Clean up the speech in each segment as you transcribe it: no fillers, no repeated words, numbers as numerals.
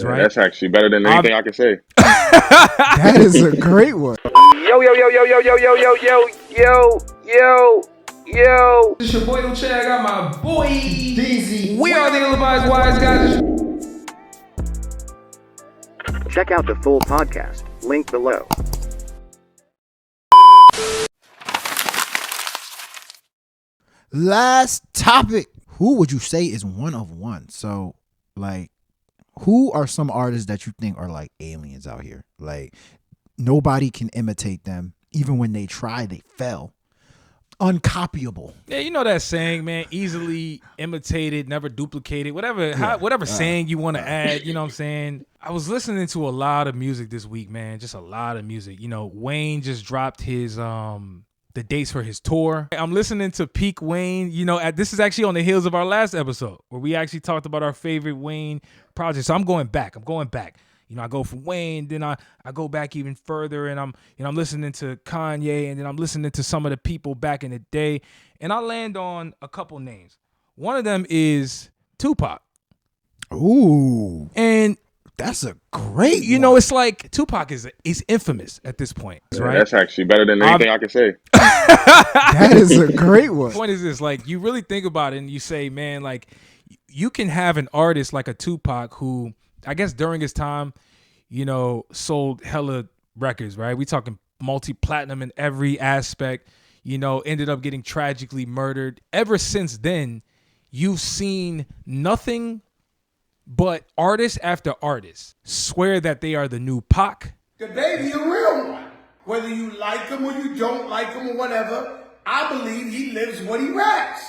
Right? That's actually better than anything I can say. That is a great one. Yo, yo, yo, yo, yo, yo, yo, yo, yo, yo, yo, yo. It's your boy Uche. I got my boy DZ. We are the ill-advised wise guys. Check out the full podcast, link below. Last topic. Who would you say is one of one? So, like, who are some artists that you think are like aliens out here? Like, nobody can imitate them. Even when they try, they fail. Uncopyable. Yeah, you know that saying, man, easily imitated, never duplicated, whatever saying you want to add, you know what I'm saying? I was listening to a lot of music this week, man, just a lot of music. You know, Wayne just dropped his the dates for his tour. I'm listening to Peak Wayne, you know, this is actually on the heels of our last episode where we actually talked about our favorite Wayne project. So I'm going back. You know, I go from Wayne, then I go back even further, and I'm listening to Kanye, and then I'm listening to some of the people back in the day, and I land on a couple names. One of them is Tupac. Ooh, and that's a great. You know, it's like Tupac is infamous at this point, right? That's actually better than anything I can say. That is a great one. The point is this: like, you really think about it, and you say, man, like, you can have an artist like a Tupac who, I guess during his time, you know, sold hella records, right? We talking multi-platinum in every aspect, you know, ended up getting tragically murdered. Ever since then, you've seen nothing but artist after artist swear that they are the new Pac. The baby a real one. Whether you like him or you don't like him or whatever, I believe he lives what he raps.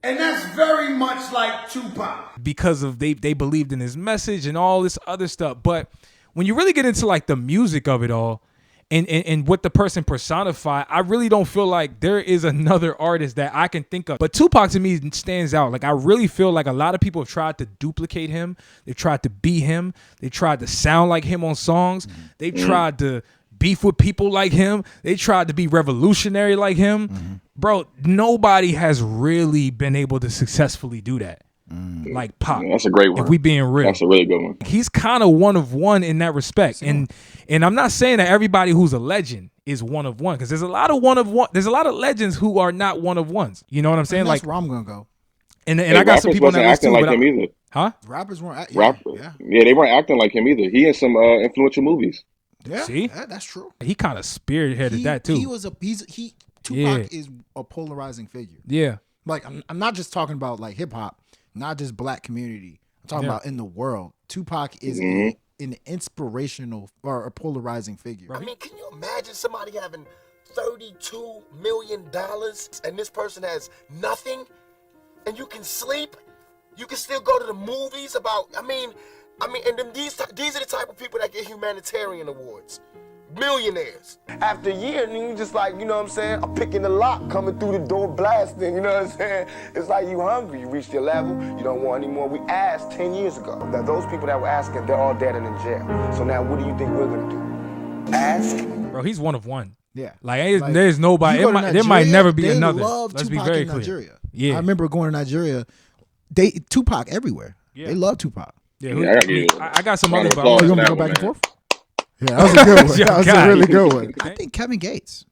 And that's very much like Tupac. Because of they believed in his message and all this other stuff. But when you really get into like the music of it all and what the person personified, I really don't feel like there is another artist that I can think of. But Tupac to me stands out. Like, I really feel like a lot of people have tried to duplicate him. They've tried to be him. They tried to sound like him on songs. They tried to beef with people like him. They tried to be revolutionary like him. Bro, nobody has really been able to successfully do that. Like Pac. That's a great one. If we being real. That's a really good one. He's kind of one of one in that respect. And I'm not saying that everybody who's a legend is one of one, because there's a lot of one of one. There's a lot of legends who are not one of ones. You know what I'm saying? That's like, where I'm gonna go. And I got some people on that list too. Like him either. Huh? Rappers weren't. Yeah, they weren't acting like him either. He in some influential movies. Yeah, see, that's true. He kind of spearheaded that too. Tupac is a polarizing figure. Yeah, like I'm not just talking about like hip hop, not just black community. I'm talking about in the world. Tupac is an inspirational or a polarizing figure. I mean, can you imagine somebody having $32 million and this person has nothing, and you can sleep, you can still go to the movies about. I mean, and then these are the type of people that get humanitarian awards. Millionaires. After a year, and you just like, you know what I'm saying? I'm picking the lock, coming through the door, blasting, you know what I'm saying? It's like you hungry, you reached your level, you don't want any more. We asked 10 years ago. Now those people that were asking, they're all dead and in jail. So now what do you think we're gonna do? Ask? Bro, he's one of one. Yeah. Like there's nobody. There might never be another. Let's be very clear. Nigeria. Yeah. I remember going to Nigeria. Tupac everywhere. Yeah. They love Tupac. Yeah, I got some other. You want me to go back and forth? Yeah, that was a good one. That was a really good one. I think Kevin Gates.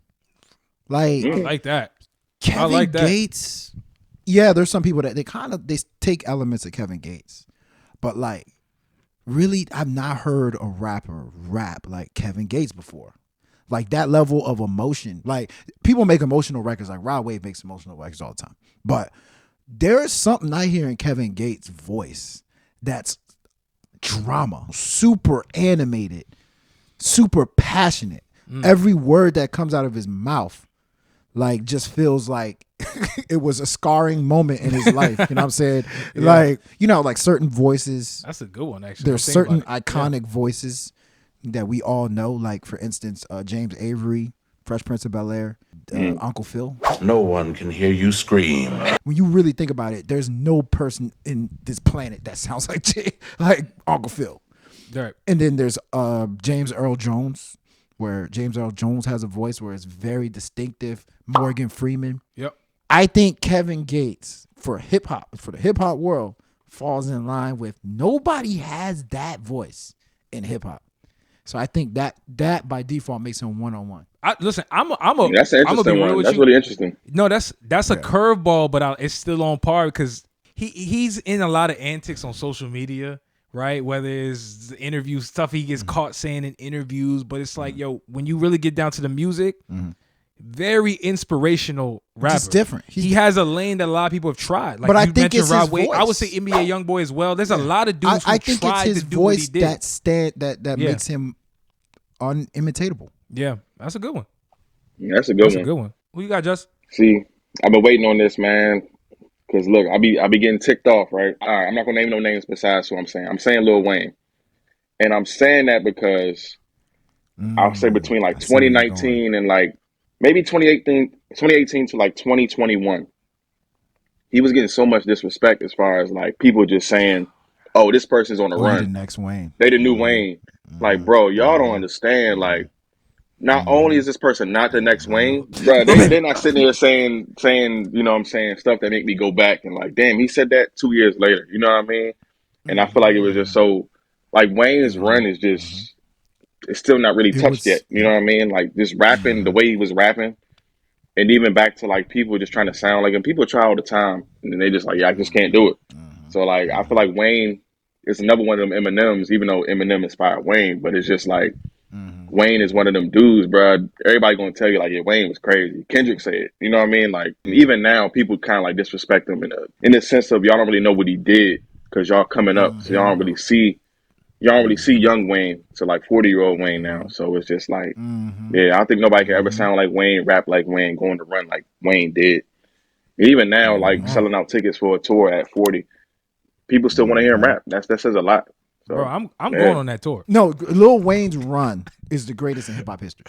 I like that. Kevin Gates. Yeah, there's some people that they take elements of Kevin Gates, but like, really, I've not heard a rapper rap like Kevin Gates before. Like that level of emotion. Like, people make emotional records. Like Rod Wave makes emotional records all the time, but there is something I hear in Kevin Gates' voice that's drama, super animated, super passionate. Every word that comes out of his mouth like just feels like it was a scarring moment in his life. You know what I'm saying? Yeah. Like, you know, like certain voices. That's a good one, actually. There's certain iconic voices that we all know. Like, for instance, James Avery, Fresh Prince of Bel-Air, Uncle Phil. No one can hear you scream. When you really think about it, there's no person in this planet that sounds like Uncle Phil. Right. And then there's James Earl Jones, where James Earl Jones has a voice where it's very distinctive. Morgan Freeman. Yep. I think Kevin Gates, for the hip hop world, falls in line with nobody has that voice in hip hop. So I think that by default makes him one-on-one. Listen, I'm That's an I'm gonna be interesting real one. with That's you. really interesting. No, that's a curveball, but it's still on par because he's in a lot of antics on social media, right? Whether it's the interview stuff he gets caught saying in interviews, but it's like, yo, when you really get down to the music, very inspirational rapper. Just different. He has a lane that a lot of people have tried. Like but I you think mentioned it's Rod his Wave. voice. I would say NBA YoungBoy as well. There's a lot of dudes who I think tried it's his to do what he voice did. that makes him unimitatable. Yeah, that's a good one. Yeah, that's a good That's one. a good one. Who you got, Just? See, I've been waiting on this, man. Cause look, I be getting ticked off, right? All right, I'm not gonna name no names besides who I'm saying. I'm saying Lil Wayne, and I'm saying that because I'll say between like 2019 and like maybe 2018 to like 2021, he was getting so much disrespect as far as like people just saying, "Oh, this person's on the run. The next Wayne. They the new Wayne." Like, bro, y'all don't understand. Like, not only is this person not the next Wayne, bro, they're not sitting there saying, you know what I'm saying, stuff that make me go back and like, damn, he said that 2 years later. You know what I mean? And I feel like it was just so, like, Wayne's run is just, it's still not really touched yet. You know what I mean? Like, just rapping the way he was rapping. And even back to, like, people just trying to sound like him. People try all the time. And then they just like, yeah, I just can't do it. So, like, I feel like Wayne is another one of them Eminems, even though Eminem inspired Wayne. But it's just like, Wayne is one of them dudes, bro. Everybody gonna tell you like, yeah, Wayne was crazy. Kendrick said it. You know what I mean? Like even now, people kind of like disrespect him in the sense of y'all don't really know what he did because y'all coming up, so y'all don't really see young Wayne to like 40-year-old Wayne now. So it's just like, yeah, I don't think nobody can ever sound like Wayne, rap like Wayne, going to run like Wayne did. Even now, like selling out tickets for a tour at 40, people still want to hear him rap. That says a lot. So, bro, I'm going on that tour. No, Lil Wayne's run is the greatest in hip hop history,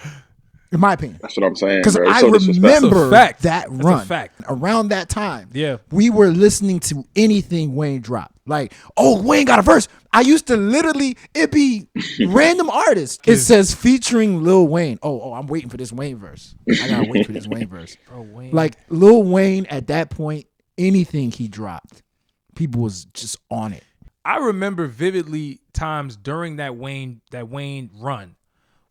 in my opinion. That's what I'm saying. Because I so remember fact. that That's run. a fact. Around that time, Yeah. we were listening to anything Wayne dropped. Like, oh, Wayne got a verse. I used to literally, it be random artists. It says featuring Lil Wayne. Oh, I'm waiting for this Wayne verse. I gotta wait for this Wayne verse. Bro, Wayne. Like Lil Wayne at that point, anything he dropped, people was just on it. I remember vividly times during that Wayne run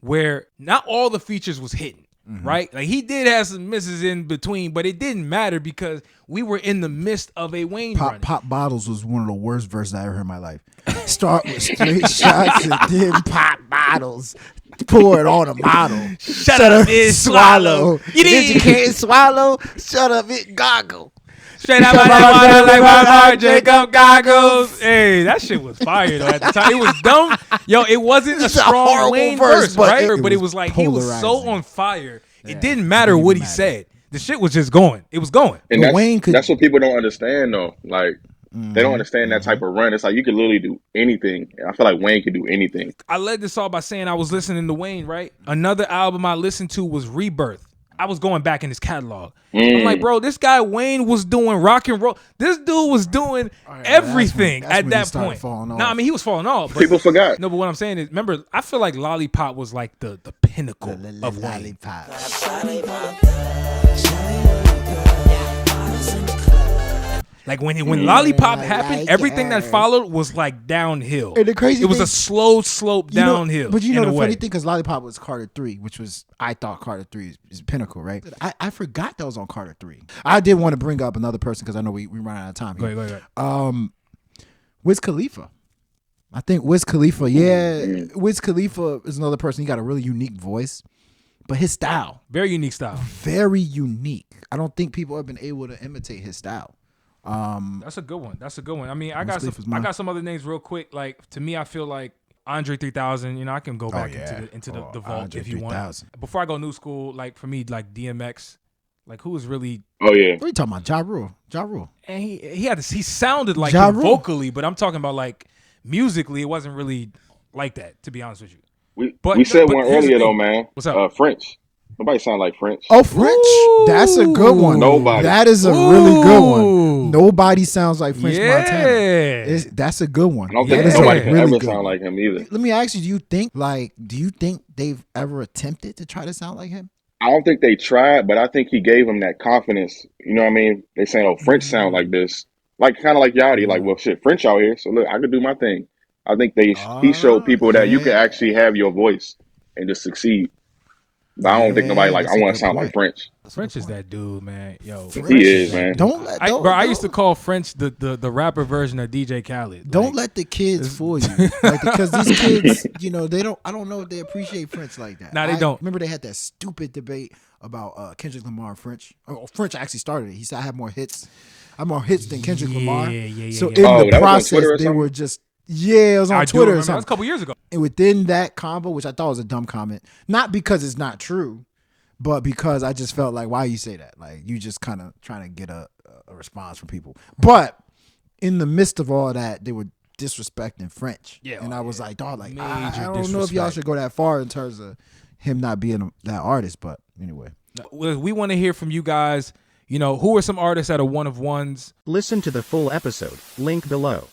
where not all the features was hitting, right? Like he did have some misses in between, but it didn't matter because we were in the midst of a Wayne run. Pop bottles was one of the worst verses I ever heard in my life. Start with straight shots and then pop bottles. Pour it on a model. Shut up, bitch, swallow. You Bitch, you can't swallow. Shut up, it goggle. Straight out my water like my heart, Jacob goggles. Hey, that shit was fire though at the time. It was dumb. Yo, it wasn't a strong horrible Wayne verse, verse, right? But it was was like he was so polarizing. on fire. It didn't matter what he said. The shit was just going. It was going. And But Wayne could- that's what people don't understand though. Like they don't understand that type of run. It's like you could literally do anything. I feel like Wayne could do anything. I led this all by saying I was listening to Wayne, right? Another album I listened to was Rebirth. I was going back in his catalog. I'm like, bro, this guy Wayne was doing rock and roll. This dude was doing everything that's at when he that started point. falling off. No, I mean he was falling off. But, People forgot. No, but what I'm saying is, remember, I feel like Lollipop was like the pinnacle of Wayne. Lollipop. Like when Lollipop happened, everything that followed was like downhill. And the crazy it was thing- a slow slope downhill. But you know in the a way. funny thing, because Lollipop was Carter 3, which was, I thought Carter 3 is pinnacle, right? I forgot that was on Carter 3. I did want to bring up another person because I know we run out of time here. Go ahead. Wiz Khalifa. I think Wiz Khalifa, Wiz Khalifa is another person. He got a really unique voice, but his style, Very unique style. very unique. I don't think people have been able to imitate his style. That's a good one. I mean, I got Khalifa's some. I mine. got some other names real quick. Like to me, I feel like Andre 3000. You know, I can go back into the vault Andre if you want. 3000. Before I go new school, like for me, like DMX, like who was really Oh yeah. What are you talking about? Ja Rule. Ja Rule. and he sounded like Ja him Rule. vocally, but I'm talking about like musically, it wasn't really like that. To be honest with you. We But- said but one here's the earlier though, thing. man. What's up? French. Nobody sound like French. Oh, French. That's a good one. Nobody. That is a really good one. Ooh. Nobody sounds like French Yeah. Montana. That's a good one. I don't That think is a nobody can really ever good sound one. like him either. Let me ask you, do you think they've ever attempted to try to sound like him? I don't think they tried, but I think he gave him that confidence. You know what I mean? They saying, "Oh, French sound like this." like kind of like Yachty, like, well, shit, French out here, so look, I could do my thing. I think he showed people that you can actually have your voice and just succeed. But I don't think nobody like, I want to sound like French. French is that dude, man. Yo, he is, man. I used to call French the rapper version of DJ Khaled. Don't let the kids fool you, like, because these kids, you know, they don't. I don't know if they appreciate French like that. No, they don't. Remember they had that stupid debate about Kendrick Lamar and French. Oh, French actually started it. He said I have more hits. I have more hits than Kendrick Lamar. So in the process, they were just. Yeah, it was on Twitter or something. That was a couple years ago. And within that combo, which I thought was a dumb comment, not because it's not true, but because I just felt like, why you say that? Like, you just kind of trying to get a response from people. But in the midst of all that, they were disrespecting French. Yeah, and I was like, dog, like, I don't know if y'all should go that far in terms of him not being that artist. But anyway. We want to hear from you guys. You know, who are some artists that are one of ones? Listen to the full episode. Link below.